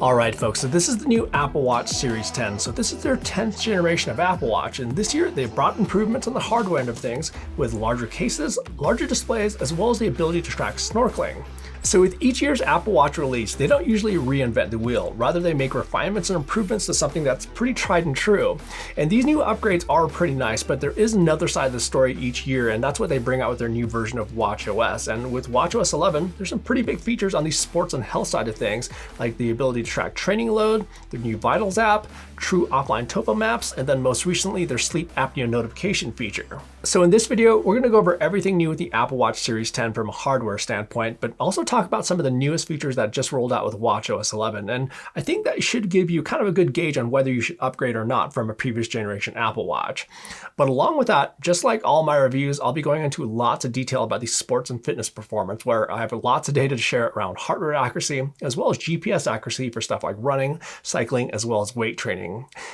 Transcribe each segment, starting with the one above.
Alright folks, so this is the new Apple Watch Series 10. So this is their 10th generation of Apple Watch, and this year they've brought improvements on the hardware end of things with larger cases, larger displays, as well as the ability to track snorkeling. So with each year's Apple Watch release, they don't usually reinvent the wheel. Rather, they make refinements and improvements to something that's pretty tried and true. And these new upgrades are pretty nice, but there is another side of the story each year, and that's what they bring out with their new version of watchOS. And with watchOS 11, there's some pretty big features on the sports and health side of things, like the ability to track training load, the new Vitals app, true offline topo maps, and then most recently their sleep apnea notification feature. So in this video, we're going to go over everything new with the Apple Watch Series 10 from a hardware standpoint, but also talk about some of the newest features that just rolled out with watchOS 11. And I think that should give you kind of a good gauge on whether you should upgrade or not from a previous generation Apple Watch. But along with that, just like all my reviews, I'll be going into lots of detail about the sports and fitness performance, where I have lots of data to share around heart rate accuracy, as well as GPS accuracy for stuff like running, cycling, as well as weight training.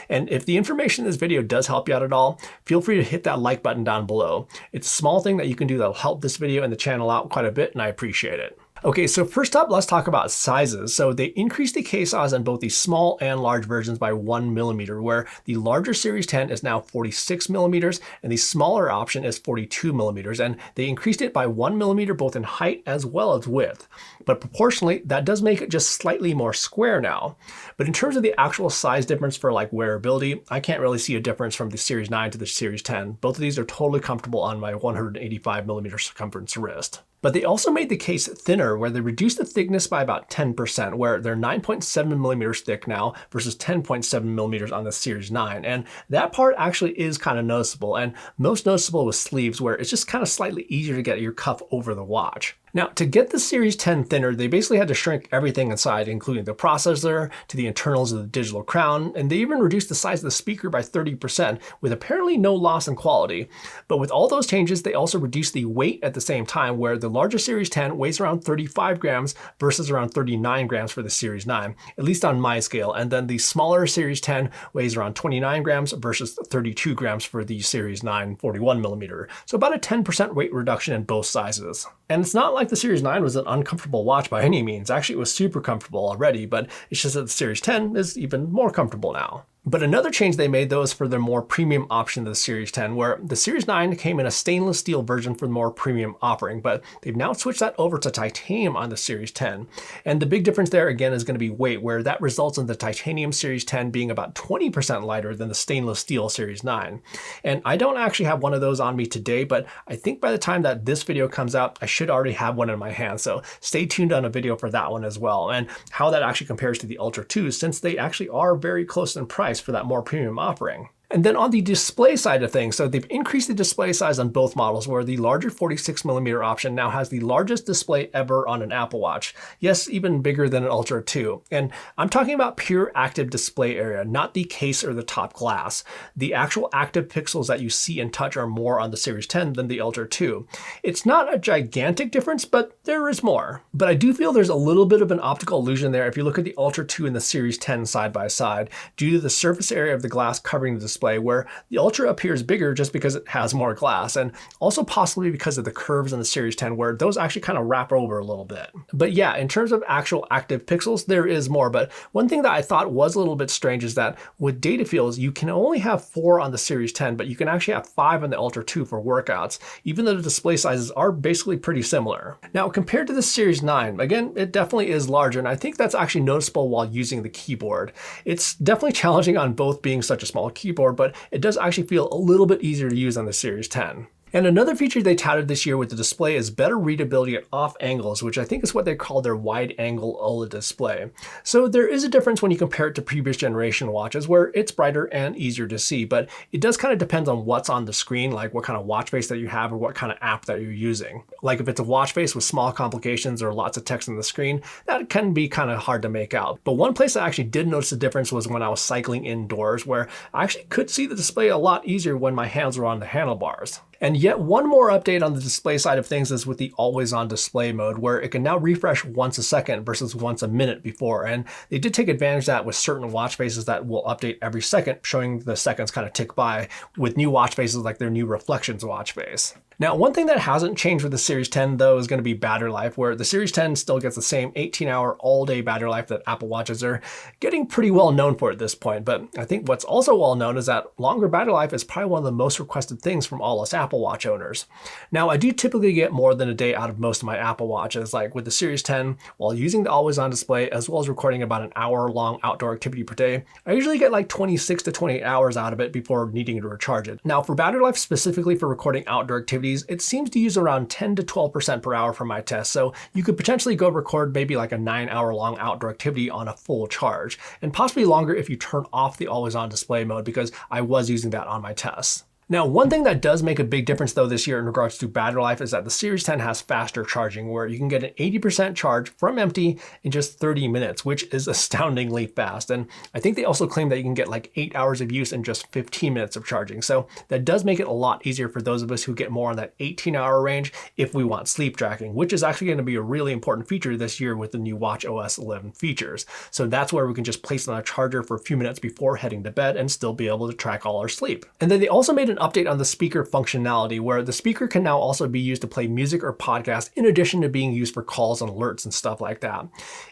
And if the information in this video does help you out at all, feel free to hit that like button down below. It's a small thing that you can do that'll help this video and the channel out quite a bit, and I appreciate it. Okay, so first up, let's talk about sizes. So they increased the case size on both the small and large versions by 1 millimeter, where the larger Series 10 is now 46 millimeters and the smaller option is 42 millimeters. And they increased it by 1 millimeter both in height as well as width. But proportionally, that does make it just slightly more square now. But in terms of the actual size difference for like wearability, I can't really see a difference from the Series 9 to the Series 10. Both of these are totally comfortable on my 185 millimeter circumference wrist. But they also made the case thinner, where they reduced the thickness by about 10%, where they're 9.7 millimeters thick now versus 10.7 millimeters on the Series 9. And that part actually is kind of noticeable, and most noticeable with sleeves, where it's just kind of slightly easier to get your cuff over the watch. Now, to get the Series 10 thinner, they basically had to shrink everything inside, including the processor to the internals of the digital crown, and they even reduced the size of the speaker by 30%, with apparently no loss in quality. But with all those changes, they also reduced the weight at the same time, where the larger Series 10 weighs around 35 grams versus around 39 grams for the Series 9, at least on my scale, and then the smaller Series 10 weighs around 29 grams versus 32 grams for the Series 9 41 millimeter. So about a 10% weight reduction in both sizes. And it's not like the Series 9 was an uncomfortable watch by any means. Actually, it was super comfortable already, but it's just that the Series 10 is even more comfortable now. But another change they made, though, is for their more premium option of the Series 10, where the Series 9 came in a stainless steel version for the more premium offering, but they've now switched that over to titanium on the Series 10. And the big difference there, again, is going to be weight, where that results in the titanium Series 10 being about 20% lighter than the stainless steel Series 9. And I don't actually have one of those on me today, but I think by the time that this video comes out, I should already have one in my hand. So stay tuned on a video for that one as well, and how that actually compares to the Ultra 2, since they actually are very close in price for that more premium offering. And then on the display side of things, so they've increased the display size on both models, where the larger 46 millimeter option now has the largest display ever on an Apple Watch. Yes, even bigger than an Ultra 2. And I'm talking about pure active display area, not the case or the top glass. The actual active pixels that you see and touch are more on the Series 10 than the Ultra 2. It's not a gigantic difference, but there is more. But I do feel there's a little bit of an optical illusion there if you look at the Ultra 2 and the Series 10 side by side, due to the surface area of the glass covering the display, where the Ultra appears bigger just because it has more glass, and also possibly because of the curves in the Series 10, where those actually kind of wrap over a little bit. But yeah, in terms of actual active pixels, there is more. But one thing that I thought was a little bit strange is that with data fields, you can only have 4 on the Series 10, but you can actually have 5 on the Ultra 2 for workouts, even though the display sizes are basically pretty similar. Now, compared to the Series 9, again, it definitely is larger, and I think that's actually noticeable while using the keyboard. It's definitely challenging on both being such a small keyboard, but it does actually feel a little bit easier to use on the Series 10. And another feature they touted this year with the display is better readability at off angles, which I think is what they call their wide angle OLED display. So there is a difference when you compare it to previous generation watches, where it's brighter and easier to see, but it does kind of depend on what's on the screen, like what kind of watch face that you have or what kind of app that you're using. Like if it's a watch face with small complications or lots of text on the screen, that can be kind of hard to make out. But one place I actually did notice a difference was when I was cycling indoors, where I actually could see the display a lot easier when my hands were on the handlebars. And yet one more update on the display side of things is with the always on display mode, where it can now refresh once a second versus once a minute before. And they did take advantage of that with certain watch faces that will update every second, showing the seconds kind of tick by with new watch faces like their new Reflections watch face. Now, one thing that hasn't changed with the Series 10 though is going to be battery life, where the Series 10 still gets the same 18-hour all-day battery life that Apple Watches are getting pretty well known for at this point. But I think what's also well known is that longer battery life is probably one of the most requested things from all us Apple Watch owners. Now, I do typically get more than a day out of most of my Apple Watches, like with the Series 10, while using the always-on display as well as recording about an hour-long outdoor activity per day, I usually get like 26 to 28 hours out of it before needing to recharge it. Now, for battery life specifically for recording outdoor activities, it seems to use around 10 to 12% per hour for my test, so you could potentially go record maybe like a 9-hour long outdoor activity on a full charge, and possibly longer if you turn off the always-on display mode, because I was using that on my tests. Now, one thing that does make a big difference though this year in regards to battery life is that the Series 10 has faster charging, where you can get an 80% charge from empty in just 30 minutes, which is astoundingly fast. And I think they also claim that you can get like 8 hours of use in just 15 minutes of charging. So that does make it a lot easier for those of us who get more on that 18-hour range if we want sleep tracking, which is actually going to be a really important feature this year with the new watchOS 11 features. So that's where we can just place it on a charger for a few minutes before heading to bed and still be able to track all our sleep. And then they also made an update on the speaker functionality, where the speaker can now also be used to play music or podcasts in addition to being used for calls and alerts and stuff like that.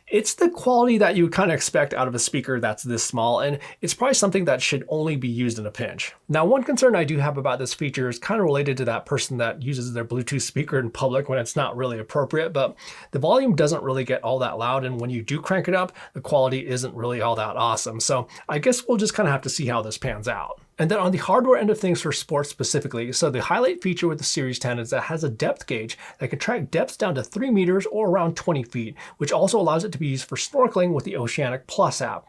It's the quality that you would kind of expect out of a speaker that's this small, and it's probably something that should only be used in a pinch. Now, one concern I do have about this feature is kind of related to that person that uses their Bluetooth speaker in public when it's not really appropriate, but the volume doesn't really get all that loud, and when you do crank it up, the quality isn't really all that awesome. So I guess we'll just kind of have to see how this pans out. And then on the hardware end of things for sports specifically, so the highlight feature with the Series 10 is that it has a depth gauge that can track depths down to 3 meters or around 20 feet, which also allows it to be used for snorkeling with the Oceanic Plus app.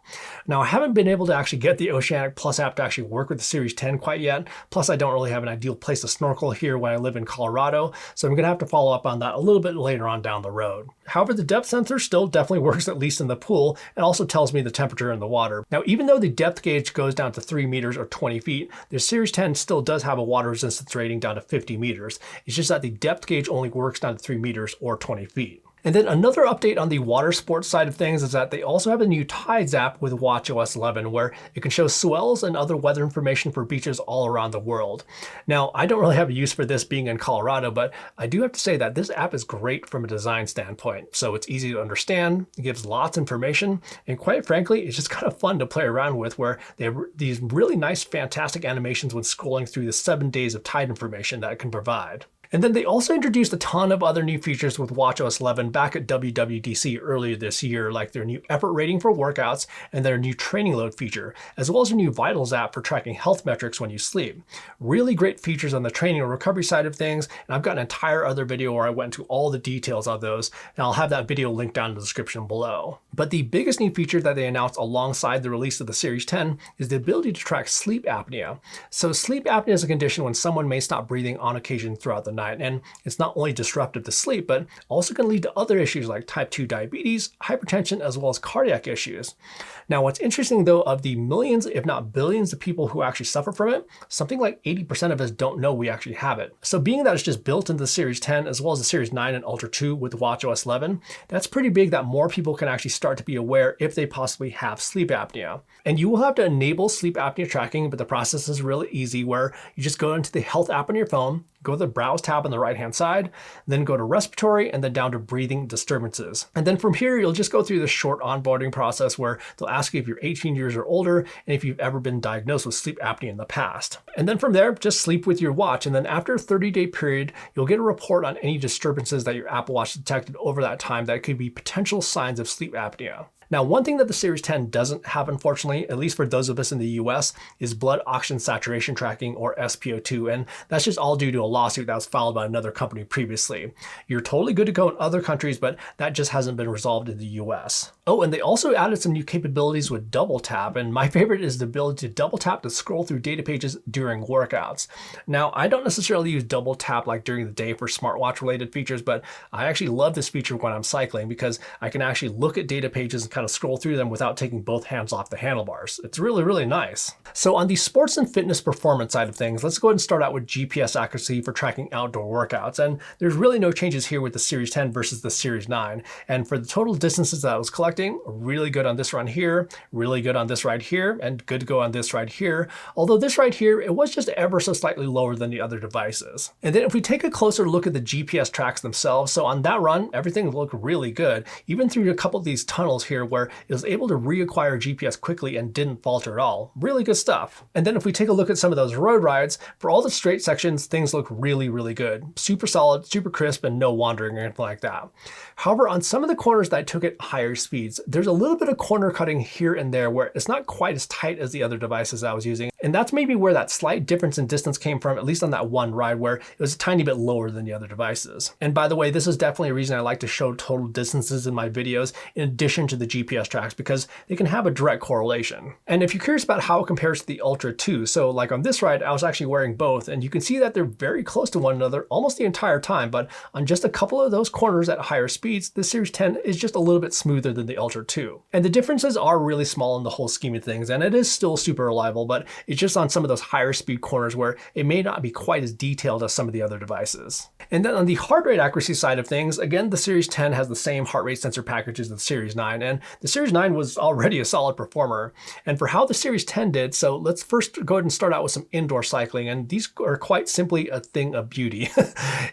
Now, I haven't been able to actually get the Oceanic Plus app to actually work with the Series 10 quite yet, plus I don't really have an ideal place to snorkel here when I live in Colorado, so I'm going to have to follow up on that a little bit later on down the road. However, the depth sensor still definitely works, at least in the pool, and also tells me the temperature in the water. Now, even though the depth gauge goes down to 3 meters or 20 feet, the Series 10 still does have a water resistance rating down to 50 meters. It's just that the depth gauge only works down to 3 meters or 20 feet. And then another update on the water sports side of things is that they also have a new Tidal Z app with watchOS 11, where it can show swells and other weather information for beaches all around the world. Now, I don't really have a use for this being in Colorado, but I do have to say that this app is great from a design standpoint. So it's easy to understand, it gives lots of information, and quite frankly, it's just kind of fun to play around with, where they have these really nice, fantastic animations when scrolling through the 7 days of tide information that it can provide. And then they also introduced a ton of other new features with watchOS 11 back at WWDC earlier this year, like their new effort rating for workouts and their new training load feature, as well as their new Vitals app for tracking health metrics when you sleep. Really great features on the training and recovery side of things, and I've got an entire other video where I went into all the details of those, and I'll have that video linked down in the description below. But the biggest new feature that they announced alongside the release of the Series 10 is the ability to track sleep apnea. So sleep apnea is a condition when someone may stop breathing on occasion throughout the night, and it's not only disruptive to sleep, but also can lead to other issues like type 2 diabetes, hypertension, as well as cardiac issues. Now, what's interesting though, of the millions, if not billions of people who actually suffer from it, something like 80% of us don't know we actually have it. So being that it's just built into the Series 10 as well as the Series 9 and Ultra 2 with watchOS 11, that's pretty big that more people can actually start to be aware if they possibly have sleep apnea. And you will have to enable sleep apnea tracking, but the process is really easy, where you just go into the health app on your phone, go to the Browse tab on the right-hand side, then go to Respiratory, and then down to Breathing Disturbances. And then from here, you'll just go through this short onboarding process where they'll ask you if you're 18 years or older and if you've ever been diagnosed with sleep apnea in the past. And then from there, just sleep with your watch. And then after a 30-day period, you'll get a report on any disturbances that your Apple Watch detected over that time that could be potential signs of sleep apnea. Now, one thing that the Series 10 doesn't have, unfortunately, at least for those of us in the US, is blood oxygen saturation tracking, or SpO2, and that's just all due to a lawsuit that was filed by another company previously. You're totally good to go in other countries, but that just hasn't been resolved in the US. Oh, and they also added some new capabilities with double tap, and my favorite is the ability to double tap to scroll through data pages during workouts. Now, I don't necessarily use double tap like during the day for smartwatch related features, but I actually love this feature when I'm cycling because I can actually look at data pages and kind of scroll through them without taking both hands off the handlebars. It's really, really nice. So on the sports and fitness performance side of things, let's go ahead and start out with GPS accuracy for tracking outdoor workouts. And there's really no changes here with the Series 10 versus the Series 9. And for the total distances that I was collecting, really good on this run here, really good on this right here, and good to go on this right here. Although this right here, it was just ever so slightly lower than the other devices. And then if we take a closer look at the GPS tracks themselves, so on that run, everything looked really good, even through a couple of these tunnels here where it was able to reacquire GPS quickly and didn't falter at all. Really good stuff. And then if we take a look at some of those road rides, for all the straight sections, things look really, really good. Super solid, super crisp, and no wandering or anything like that. However, on some of the corners that I took at higher speeds, there's a little bit of corner cutting here and there where it's not quite as tight as the other devices I was using. And that's maybe where that slight difference in distance came from, at least on that one ride where it was a tiny bit lower than the other devices. And by the way, this is definitely a reason I like to show total distances in my videos in addition to the GPS tracks because they can have a direct correlation. And if you're curious about how it compares to the Ultra 2, so like on this ride, I was actually wearing both and you can see that they're very close to one another almost the entire time, but on just a couple of those corners at higher speeds, the Series 10 is just a little bit smoother than the Ultra 2. And the differences are really small in the whole scheme of things, and it is still super reliable, but it's just on some of those higher speed corners where it may not be quite as detailed as some of the other devices. And then on the heart rate accuracy side of things, again, the Series 10 has the same heart rate sensor package as the Series 9, and the Series 9 was already a solid performer. And for how the Series 10 did, so let's first go ahead and start out with some indoor cycling, and these are quite simply a thing of beauty.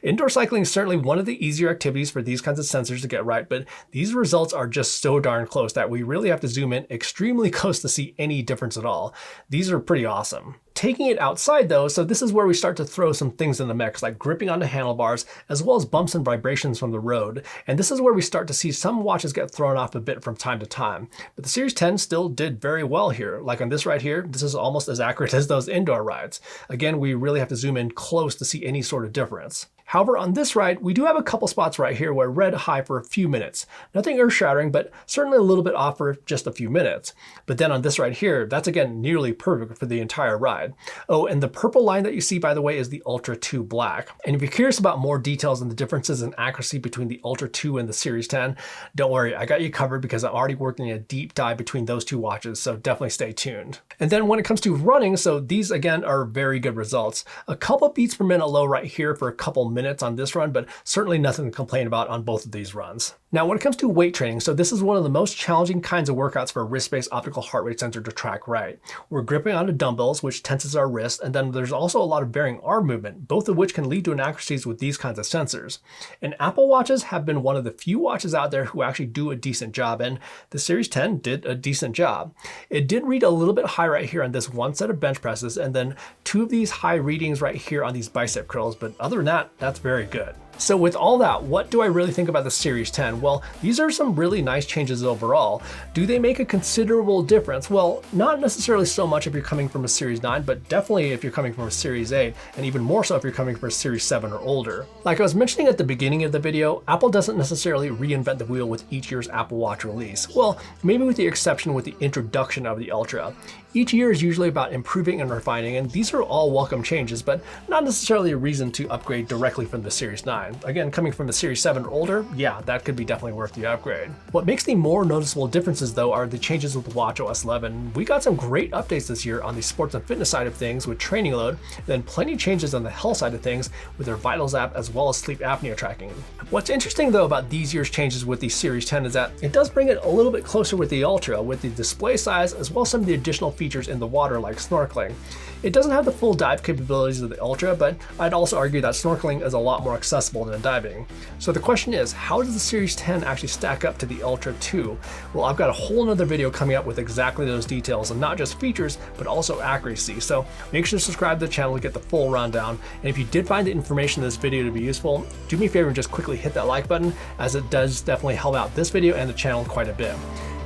Indoor cycling is certainly one of the easier activities for these kinds of sensors to get right, but these results are just so darn close that we really have to zoom in extremely close to see any difference at all. These are pretty awesome. Taking it outside though, so this is where we start to throw some things in the mix, like gripping onto handlebars, as well as bumps and vibrations from the road. And this is where we start to see some watches get thrown off a bit from time to time. But the Series 10 still did very well here. Like on this right here, this is almost as accurate as those indoor rides. Again, we really have to zoom in close to see any sort of difference. However, on this ride, we do have a couple spots right here where red high for a few minutes. Nothing earth-shattering, but certainly a little bit off for just a few minutes. But then on this right here, that's again nearly perfect for the entire ride. Oh, and the purple line that you see, by the way, is the Ultra 2 Black. And if you're curious about more details on the differences in accuracy between the Ultra 2 and the Series 10, don't worry, I got you covered because I'm already working a deep dive between those two watches, so definitely stay tuned. And then when it comes to running, so these again are very good results. A couple beats per minute low right here for a couple minutes on this run, but certainly nothing to complain about on both of these runs. Now, when it comes to weight training, so this is one of the most challenging kinds of workouts for a wrist-based optical heart rate sensor to track right. We're gripping onto dumbbells, which tenses our wrist, and then there's also a lot of varying arm movement, both of which can lead to inaccuracies with these kinds of sensors. And Apple Watches have been one of the few watches out there who actually do a decent job, and the Series 10 did a decent job. It did read a little bit high right here on this one set of bench presses, and then two of these high readings right here on these bicep curls, but other than that, that's very good. So with all that, what do I really think about the Series 10? Well, these are some really nice changes overall. Do they make a considerable difference? Well, not necessarily so much if you're coming from a Series 9, but definitely if you're coming from a Series 8, and even more so if you're coming from a Series 7 or older. Like I was mentioning at the beginning of the video, Apple doesn't necessarily reinvent the wheel with each year's Apple Watch release. Well, maybe with the exception with the introduction of the Ultra. Each year is usually about improving and refining, and these are all welcome changes, but not necessarily a reason to upgrade directly from the Series 9. Again, coming from the Series 7 or older, yeah, that could be definitely worth the upgrade. What makes the more noticeable differences though are the changes with watchOS 11. We got some great updates this year on the sports and fitness side of things with training load, then plenty of changes on the health side of things with their Vitals app as well as sleep apnea tracking. What's interesting though about these year's changes with the Series 10 is that it does bring it a little bit closer with the Ultra, with the display size as well as some of the additional features in the water like snorkeling. It doesn't have the full dive capabilities of the Ultra, but I'd also argue that snorkeling is a lot more accessible than diving. So the question is, how does the Series 10 actually stack up to the Ultra 2? Well, I've got a whole nother video coming up with exactly those details, and not just features, but also accuracy. So make sure to subscribe to the channel to get the full rundown. And if you did find the information in this video to be useful, do me a favor and just quickly hit that like button, as it does definitely help out this video and the channel quite a bit.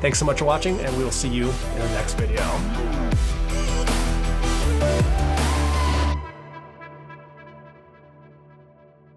Thanks so much for watching, and we will see you in the next video.